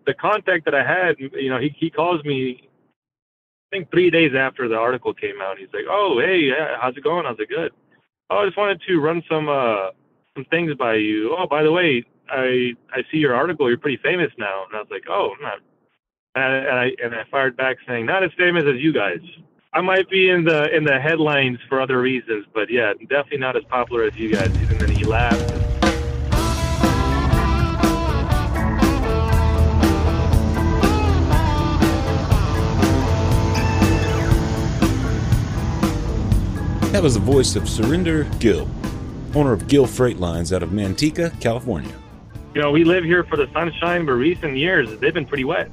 the contact that I had, you know, he calls me, I think 3 days after the article came out. He's like, "Oh, hey, yeah, how's it going?" I was like, "Good. Oh, I just wanted to run some things by you. Oh, by the way, I see your article. You're pretty famous now." And I was like, "Oh, I'm not." And I fired back saying, "Not as famous as you guys. I might be in the headlines for other reasons, but yeah, definitely not as popular as you guys." And then he laughed. That was the voice of Surinder Gill, owner of Gill Freightlines out of Manteca, California. You know, we live here for the sunshine, but recent years, they've been pretty wet.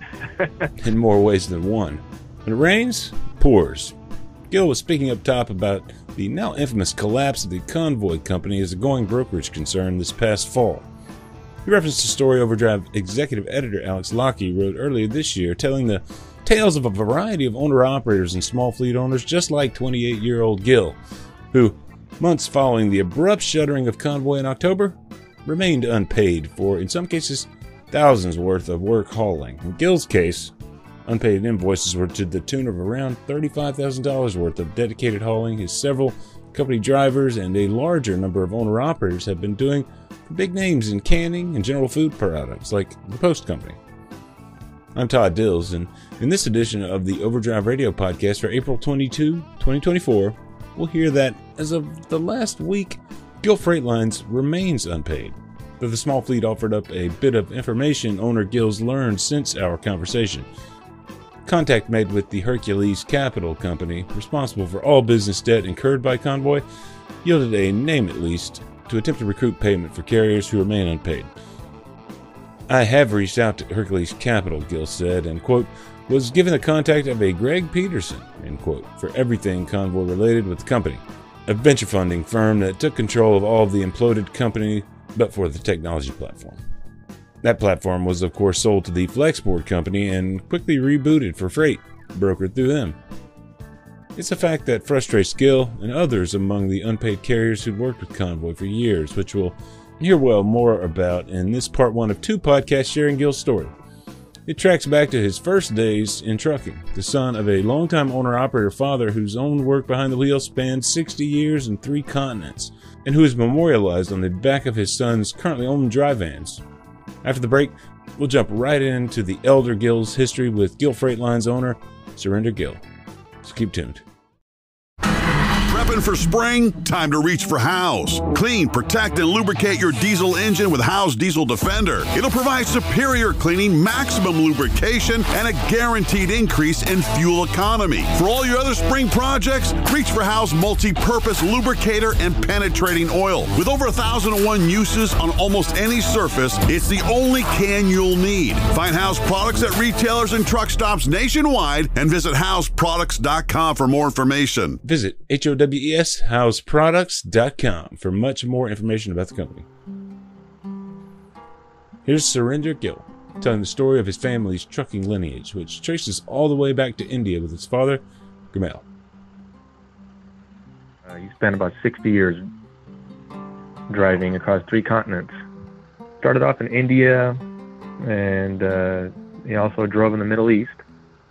In more ways than one. When it rains, it pours. Gill was speaking up top about the now infamous collapse of the Convoy company as a going brokerage concern this past fall. He referenced a story Overdrive executive editor Alex Lockey wrote earlier this year, telling the tales of a variety of owner-operators and small fleet owners just like 28-year-old Gill, who, months following the abrupt shuttering of Convoy in October, remained unpaid for, in some cases, thousands worth of work hauling. In Gill's case, unpaid invoices were to the tune of around $35,000 worth of dedicated hauling. His several company drivers and a larger number of owner-operators have been doing for big names in canning and general food products like the Post Company. I'm Todd Dills, and in this edition of the Overdrive Radio Podcast for April 22, 2024, we'll hear that, as of the last week, Gill Freightlines remains unpaid, though the small fleet offered up a bit of information owner Gill's learned since our conversation. Contact made with the Hercules Capital Company, responsible for all business debt incurred by Convoy, yielded a name at least to attempt to recruit payment for carriers who remain unpaid. "I have reached out to Hercules Capital," Gill said, and, quote, "was given the contact of a Greg Peterson," end quote, for everything Convoy related with the company, a venture funding firm that took control of all of the imploded company but for the technology platform. That platform was, of course, sold to the Flexport Company and quickly rebooted for freight, brokered through them. It's a fact that frustrates Gill and others among the unpaid carriers who'd worked with Convoy for years, which we'll hear more about in this part one of two podcasts sharing Gill's story. It tracks back to his first days in trucking, the son of a longtime owner-operator father whose own work behind the wheel spanned 60 years and 3 continents, and who is memorialized on the back of his son's currently owned dry vans. After the break, we'll jump right into the elder Gill's history with Gill Freightlines owner Surinder Gill. So keep tuned. Prepping for spring? Time to reach for Howes. Clean, protect, and lubricate your diesel engine with Howes Diesel Defender. It'll provide superior cleaning, maximum lubrication, and a guaranteed increase in fuel economy. For all your other spring projects, reach for Howes Multi-Purpose Lubricator and Penetrating Oil. With over 1,001 uses on almost any surface, it's the only can you'll need. Find Howes products at retailers and truck stops nationwide and visit HowesProducts.com for more information. Visit HOWES.HowesProducts.com for much more information about the company. Here's Surinder Gill telling the story of his family's trucking lineage, which traces all the way back to India with his father, Gurmail. He spent about 60 years driving across 3 continents. Started off in India, and he also drove in the Middle East.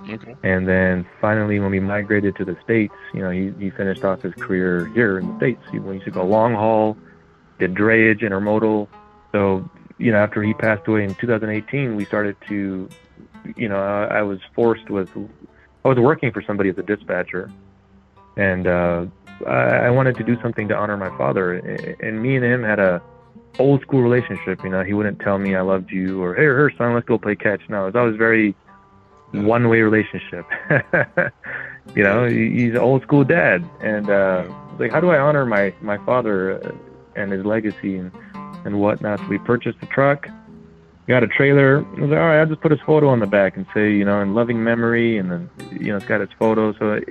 Okay. And then finally, when we migrated to the States, you know, he finished off his career here in the States. He used to go long haul, did drayage, intermodal. So, you know, after he passed away in 2018, we started to, you know, I was working for somebody as a dispatcher, and I wanted to do something to honor my father. And me and him had a old school relationship. You know, he wouldn't tell me I loved you or, hey, her son, let's go play catch. No, it was always very one-way relationship. You know, he's an old school dad, and like, how do I honor my father and his legacy and whatnot? So we purchased a truck, got a trailer. I was like, all right, I'll just put his photo on the back and say, you know, in loving memory, and then, you know, it's got his photo, so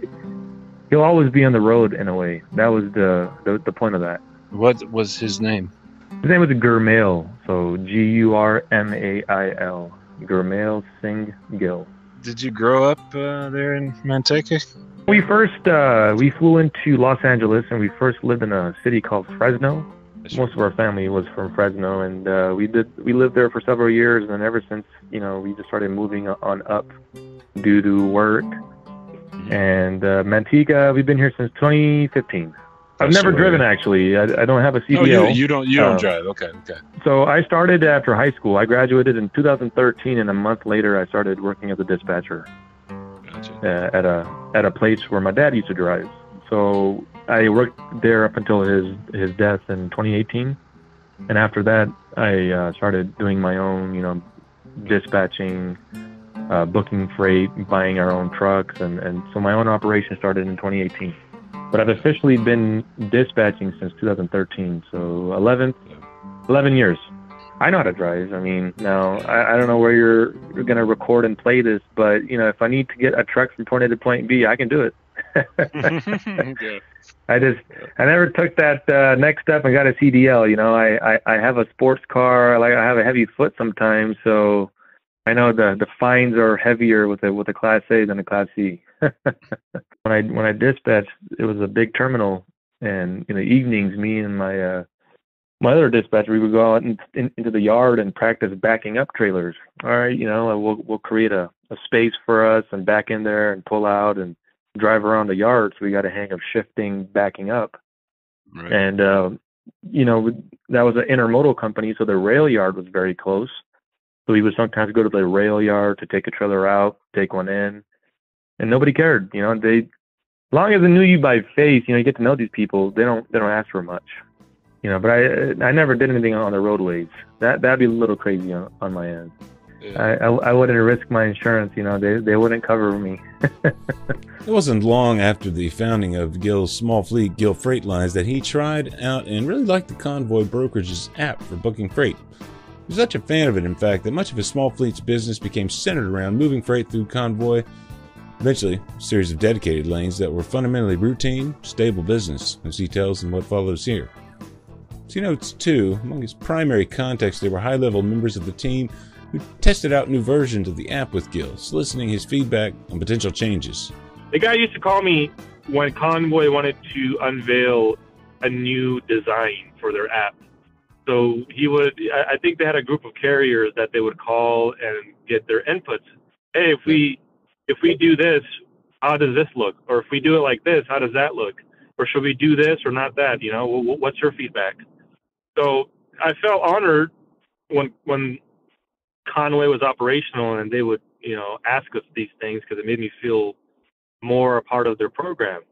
he'll always be on the road in a way. That was the point of that. What was his name? His name was Gurmail, so Gurmail, Gurmail Singh Gill. Did you grow up there in Manteca? We flew into Los Angeles, and we first lived in a city called Fresno. most of our family was from Fresno, and we lived there for several years, and then ever since, we just started moving on up due to work. And Manteca, we've been here since 2015. I've never driven, actually. I don't have a CDL. Oh, you don't drive. Okay. So I started after high school. I graduated in 2013, and a month later, I started working as a dispatcher. Gotcha. At a place where my dad used to drive. So I worked there up until his death in 2018, and after that, I started doing my own, dispatching, booking freight, buying our own trucks, and so my own operation started in 2018. But I've officially been dispatching since 2013, so 11 years. I know how to drive. I mean, now, I don't know where you're going to record and play this, but, if I need to get a truck from point A to point B, I can do it. I never took that next step and got a CDL. I have a sports car. I have a heavy foot sometimes, so I know the fines are heavier with a Class A than a Class C. When I dispatched, it was a big terminal, and in the evenings, me and my other dispatcher, we would go out into the yard and practice backing up trailers. All right, we'll create a space for us and back in there and pull out and drive around the yard. So we got a hang of shifting, backing up. Right. And, that was an intermodal company, so the rail yard was very close. So we would sometimes go to the rail yard to take a trailer out, take one in, and nobody cared. As long as they knew you by face, you get to know these people. They don't ask for much. But I never did anything on the roadways. That'd be a little crazy on my end. Yeah. I wouldn't risk my insurance. They wouldn't cover me. It wasn't long after the founding of Gill's small fleet, Gill Freightlines, that he tried out and really liked the Convoy brokerage's app for booking freight. He was such a fan of it, in fact, that much of his small fleet's business became centered around moving freight through Convoy. Eventually, a series of dedicated lanes that were fundamentally routine, stable business, as he tells in what follows here. He notes, too, among his primary contacts, there were high-level members of the team who tested out new versions of the app with Gill, soliciting his feedback on potential changes. The guy used to call me when Convoy wanted to unveil a new design for their app. So I think they had a group of carriers that they would call and get their inputs. Hey, if we do this, how does this look? Or if we do it like this, how does that look? Or should we do this or not that? What's your feedback? So I felt honored when Convoy was operational and they would, ask us these things, because it made me feel more a part of their program.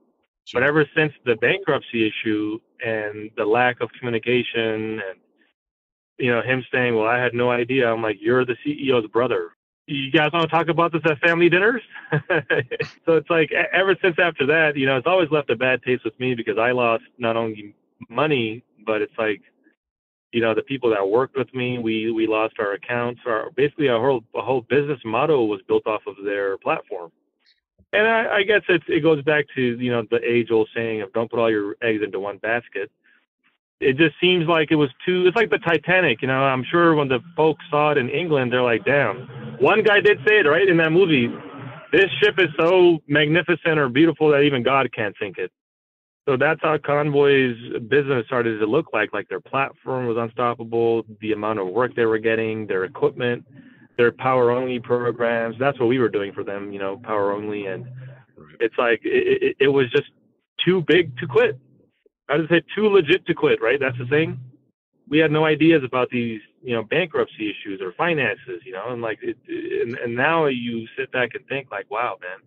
Sure. But ever since the bankruptcy issue and the lack of communication and, him saying, well, I had no idea. I'm like, you're the CEO's brother. You guys want to talk about this at family dinners? So it's like, ever since after that, it's always left a bad taste with me, because I lost not only money, but it's like, the people that worked with me, we lost our accounts. Basically, our whole business model was built off of their platform. And I guess it goes back to, the age-old saying of don't put all your eggs into one basket. It just seems like it's like the Titanic, I'm sure when the folks saw it in England, they're like, damn, one guy did say it, right, in that movie, this ship is so magnificent or beautiful that even God can't sink it. So that's how Convoy's business started to look like. Like their platform was unstoppable, the amount of work they were getting, their equipment, their power-only programs. That's what we were doing for them, power-only. And it's like it was just too big to quit. I would say too legit to quit, right? That's the thing. We had no ideas about these, bankruptcy issues or finances, and like, and now you sit back and think like, wow, man,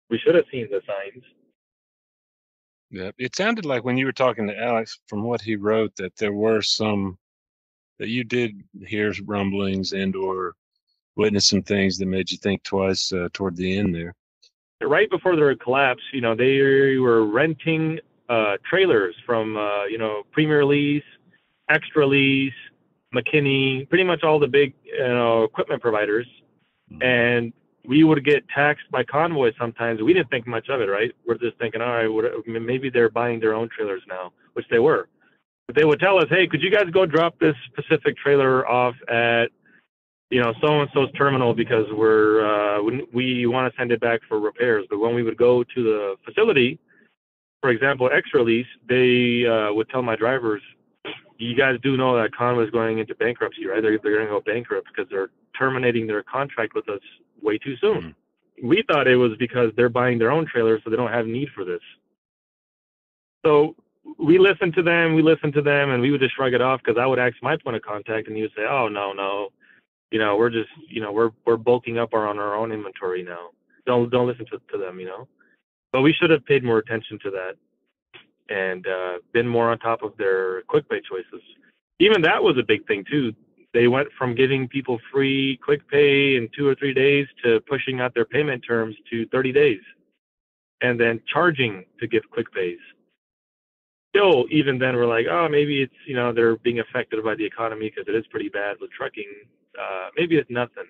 we should have seen the signs. Yeah, it sounded like when you were talking to Alex, from what he wrote, that there were some that you did hear rumblings and or witness some things that made you think twice toward the end there. Right before their collapse, they were renting trailers from, Premier Lease, Extra Lease, McKinney, pretty much all the big, equipment providers. Mm-hmm. And we would get taxed by Convoy sometimes. We didn't think much of it, right? We're just thinking, all right, maybe they're buying their own trailers now, which they were. But they would tell us, hey, could you guys go drop this specific trailer off at, so-and-so's terminal, because we want to send it back for repairs. But when we would go to the facility, for example, Extra Lease, they would tell my drivers, you guys do know that Convoy is going into bankruptcy, right? They're going to go bankrupt because they're terminating their contract with us way too soon. We thought it was because they're buying their own trailers, so they don't have need for this. So we listened to them, and we would just shrug it off because I would ask my point of contact, and he would say, "Oh, no, we're just, we're bulking up on our own inventory now. Don't listen to them, But we should have paid more attention to that and been more on top of their quick pay choices. Even that was a big thing too. They went from giving people free quick pay in 2 or 3 days to pushing out their payment terms to 30 days, and then charging to give quick pays. Still, even then, we're like, oh, maybe it's, they're being affected by the economy because it is pretty bad with trucking. Maybe it's nothing.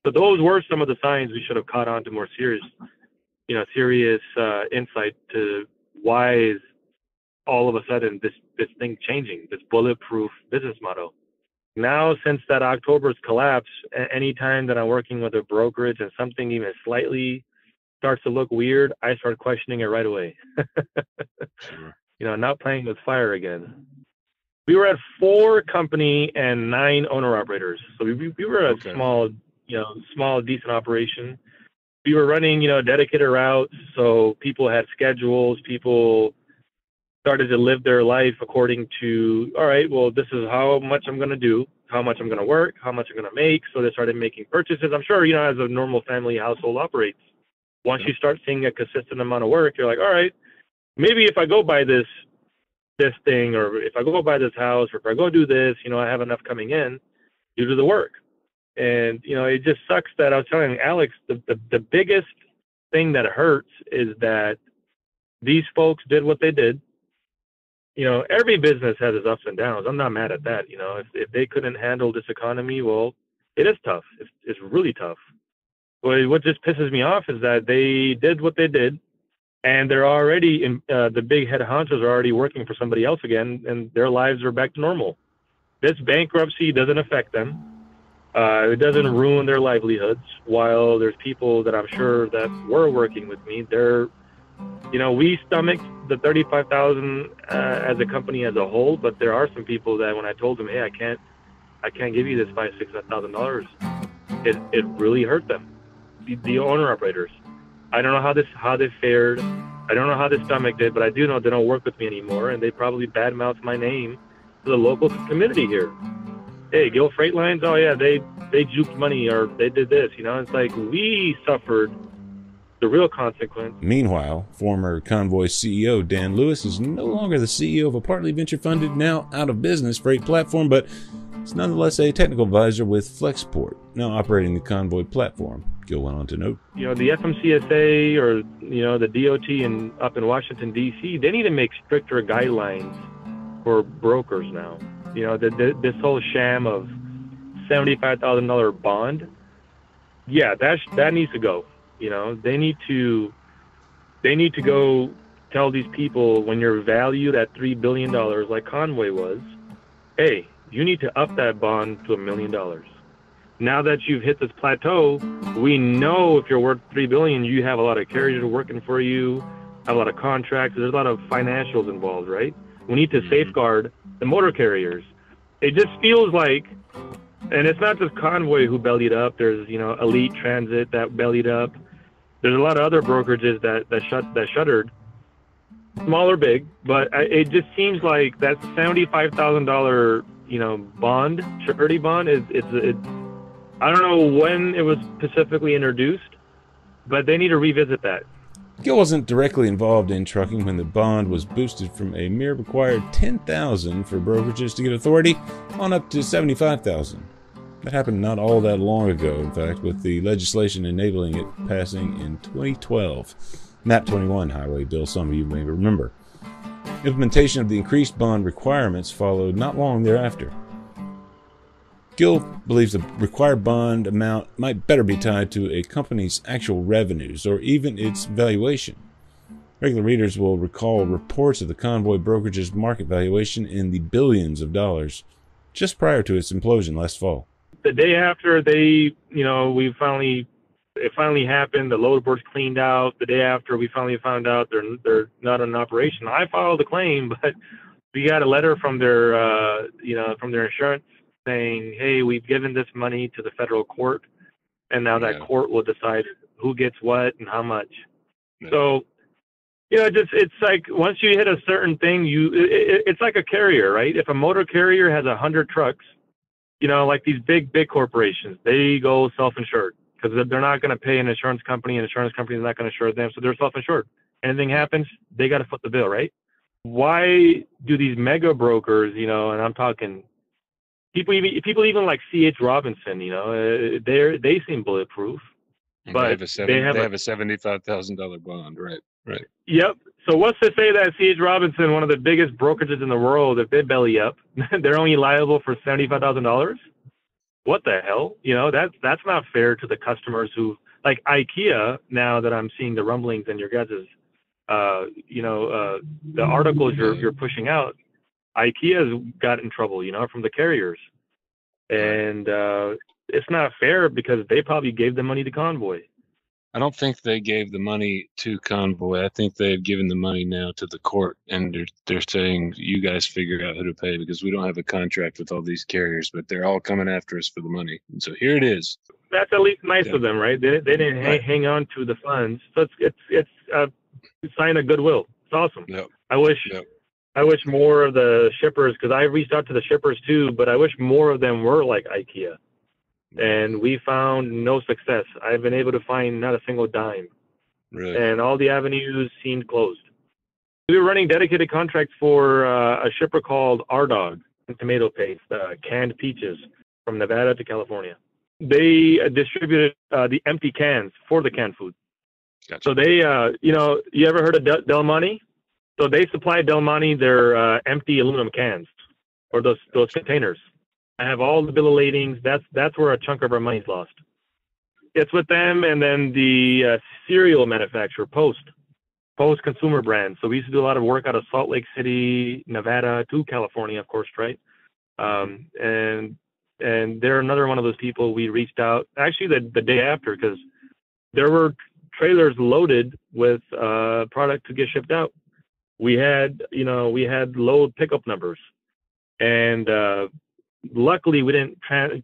But those were some of the signs we should have caught on to more serious insight to why is all of a sudden this thing changing, this bulletproof business model. Now, since that October's collapse, anytime that I'm working with a brokerage and something even slightly starts to look weird, I start questioning it right away. Sure. Not playing with fire again. We were at 4 company and 9 owner operators. So we were a small, decent operation. We were running, dedicated routes. So people had schedules. People started to live their life according to, all right, well, this is how much I'm going to do, how much I'm going to work, how much I'm going to make. So they started making purchases. I'm sure, as a normal family household operates, once you start seeing a consistent amount of work, you're like, all right, maybe if I go buy this thing, or if I go buy this house, or if I go do this, I have enough coming in due to the work. And, it just sucks that I was telling Alex, the biggest thing that hurts is that these folks did what they did. Every business has its ups and downs. I'm not mad at that. If they couldn't handle this economy, well, it is tough. It's really tough. But what just pisses me off is that they did what they did, and they're already the big head honchos are already working for somebody else again, and their lives are back to normal. This bankruptcy doesn't affect them. It doesn't ruin their livelihoods. While there's people that I'm sure that were working with me, we stomached the $35,000 as a company as a whole, but there are some people that when I told them, hey, I can't give you this $5,000-$6,000, it really hurt them. The owner operators. I don't know how they fared. I don't know how they stomached it, but I do know they don't work with me anymore, and they probably badmouthed my name to the local community here. Hey, Gill Freightlines, oh yeah, they juked money, or they did this. It's like we suffered the real consequence. Meanwhile, former Convoy CEO Dan Lewis is no longer the CEO of a partly venture-funded, now out-of-business freight platform, but is nonetheless a technical advisor with Flexport, now operating the Convoy platform. Gill went on to note, the FMCSA or the DOT up in Washington D.C., they need to make stricter guidelines for brokers now. This whole sham of $75,000 bond, yeah, that needs to go. They need to go tell these people, when you're valued at $3 billion like Convoy was, hey, you need to up that bond to $1 million. Now that you've hit this plateau, we know if you're worth $3 billion, you have a lot of carriers working for you, have a lot of contracts. There's a lot of financials involved, right? We need to safeguard the motor carriers. It just feels like, and it's not just Convoy who bellied up. There's Elite Transit that bellied up. There's a lot of other brokerages that shuttered, small or big. But it just seems like that $75,000 bond, surety bond, I don't know when it was specifically introduced, but they need to revisit that. Gill wasn't directly involved in trucking when the bond was boosted from a mere required $10,000 for brokerages to get authority on up to $75,000. That happened not all that long ago, in fact, with the legislation enabling it passing in 2012. MAP 21 highway bill, some of you may remember. Implementation of the increased bond requirements followed not long thereafter. Gill believes the required bond amount might better be tied to a company's actual revenues or even its valuation. Regular readers will recall reports of the Convoy brokerage's market valuation in the billions of dollars just prior to its implosion last fall. The day after it finally happened, the load board's cleaned out. The day after we finally found out they're not in operation, I filed a claim, but We got a letter from their, from their insurance saying, hey, we've given this money to the federal court, and now that court will decide who gets what and how much. Yeah. So, it's like once you hit a certain thing, it's like a carrier, right? If a motor carrier has 100 trucks, like these big corporations, they go self-insured because they're not going to pay an insurance company. An insurance company is not going to insure them, so they're self-insured. Anything happens, they got to foot the bill, right? Why do these mega brokers, and I'm talking people even like C.H. Robinson, they seem bulletproof, but they have a $75,000 bond, right? Right. Yep. So what's to say that C.H. Robinson, one of the biggest brokerages in the world, if they belly up, they're only liable for $75,000? What the hell? That's not fair to the customers who, like IKEA. Now that I'm seeing the rumblings in your guys's, the articles you're pushing out, IKEA's got in trouble, from the carriers, and it's not fair because they probably gave the money to Convoy. I don't think they gave the money to Convoy. I think they've given the money now to the court, and they're saying, you guys figure out who to pay because we don't have a contract with all these carriers, but they're all coming after us for the money. And so here it is. That's at least nice of them, right? They didn't hang on to the funds. So it's a sign of goodwill. It's awesome. Yep. I wish more of the shippers, because I reached out to the shippers too, but I wish more of them were like IKEA. And we found no success. I've been able to find not a single dime. Really? And all the avenues seemed closed. We were running dedicated contracts for a shipper called R-Dog, tomato paste, canned peaches from Nevada to California. They distributed the empty cans for the canned food. Gotcha. So they, you ever heard of Del Monte? So they supply Del Monte their empty aluminum cans, or those containers. I have all the bill of ladings. That's where a chunk of our money's lost. It's with them, and then the cereal manufacturer, Post Consumer Brands. So we used to do a lot of work out of Salt Lake City, Nevada, to California, of course, right? And they're another one of those people we reached out, actually the day after, because there were trailers loaded with product to get shipped out. We had load pickup numbers, and luckily we didn't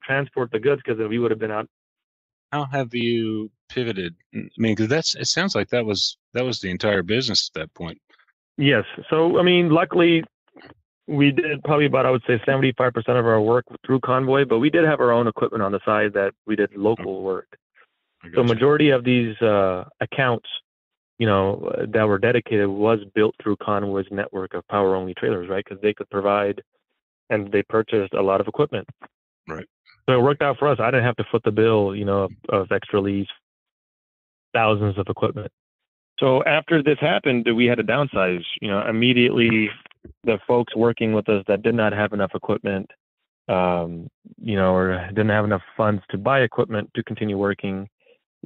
transport the goods because then we would have been out. How have you pivoted? I mean, because it sounds like that was the entire business at that point. Yes. So, I mean, luckily we did probably about, I would say 75% of our work through Convoy, but we did have our own equipment on the side that we did local work. So majority of these accounts, that were dedicated was built through Convoy's network of power-only trailers, right? Because they could provide, and they purchased a lot of equipment. Right. So it worked out for us. I didn't have to foot the bill, of extra lease, thousands of equipment. So after this happened, we had to downsize. Immediately, the folks working with us that did not have enough equipment, or didn't have enough funds to buy equipment to continue working,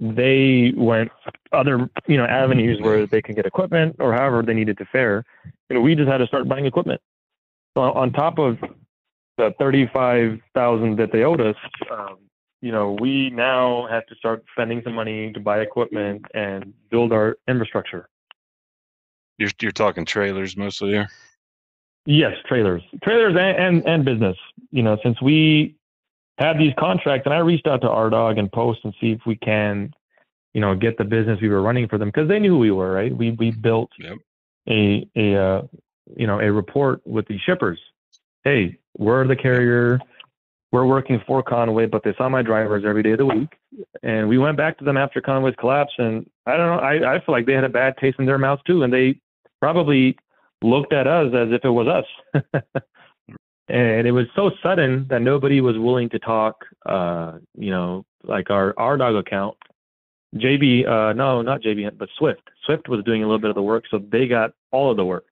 they went other, avenues where they could get equipment or however they needed to fare. We just had to start buying equipment. So on top of the $35,000 that they owed us, we now have to start spending some money to buy equipment and build our infrastructure. You're talking trailers mostly there? Yes, trailers and business. Since we had these contracts, and I reached out to R-Dog and Post and see if we can, get the business we were running for them, because they knew who we were, right? We built a report with the shippers. Hey, we're the carrier. We're working for Convoy, but they saw my drivers every day of the week. And we went back to them after Convoy's collapse, and I don't know, I feel like they had a bad taste in their mouths too, and they probably looked at us as if it was us. And it was so sudden that nobody was willing to talk, like our R-Dog account. Not JB, but Swift. Swift was doing a little bit of the work, so they got all of the work.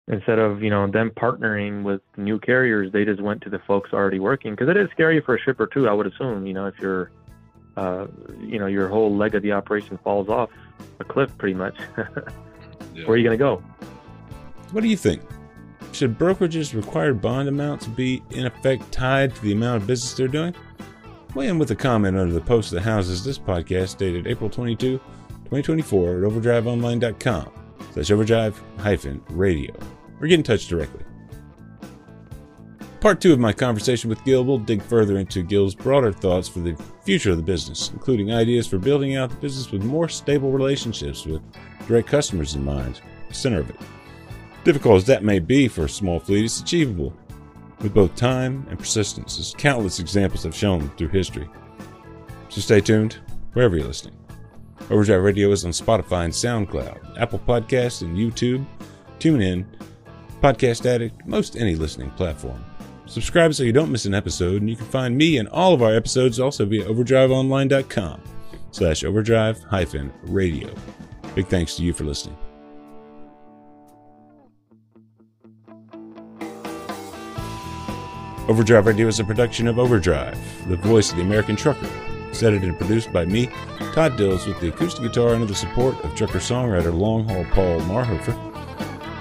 Instead of, them partnering with new carriers, they just went to the folks already working. Because it is scary for a shipper too, I would assume, if you're, your whole leg of the operation falls off a cliff pretty much. Where are you going to go? What do you think? Should brokerages' required bond amounts be, in effect, tied to the amount of business they're doing? Weigh in with a comment under the post that houses this podcast dated April 22, 2024 at overdriveonline.com/overdrive-radio. Or get in touch directly. Part 2 of my conversation with Gill will dig further into Gill's broader thoughts for the future of the business, including ideas for building out the business with more stable relationships with direct customers in mind, the center of it. Difficult as that may be for a small fleet, it's achievable with both time and persistence, as countless examples have shown through history. So stay tuned wherever you're listening. Overdrive Radio is on Spotify and SoundCloud, Apple Podcasts and YouTube, TuneIn, Podcast Addict, most any listening platform. Subscribe so you don't miss an episode, and you can find me and all of our episodes also via overdriveonline.com/overdrive-radio. Big thanks to you for listening. Overdrive Radio is a production of Overdrive, the voice of the American trucker. It's edited and produced by me, Todd Dills, with the acoustic guitar under the support of trucker-songwriter Long Haul Paul Marhofer.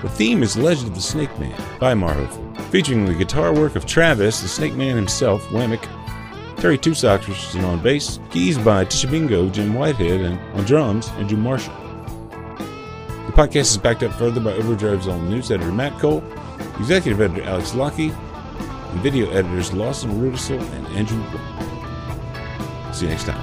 The theme is Legend of the Snake Man by Marhofer, featuring the guitar work of Travis, the Snake Man himself, Whammick, Terry Tusox, which is on bass, keys by Tishabingo, Jim Whitehead, and on drums, Andrew Marshall. The podcast is backed up further by Overdrive's own news editor Matt Cole, executive editor Alex Lockie, and video editors Lawson Rudisell and Andrew Brook. See you next time.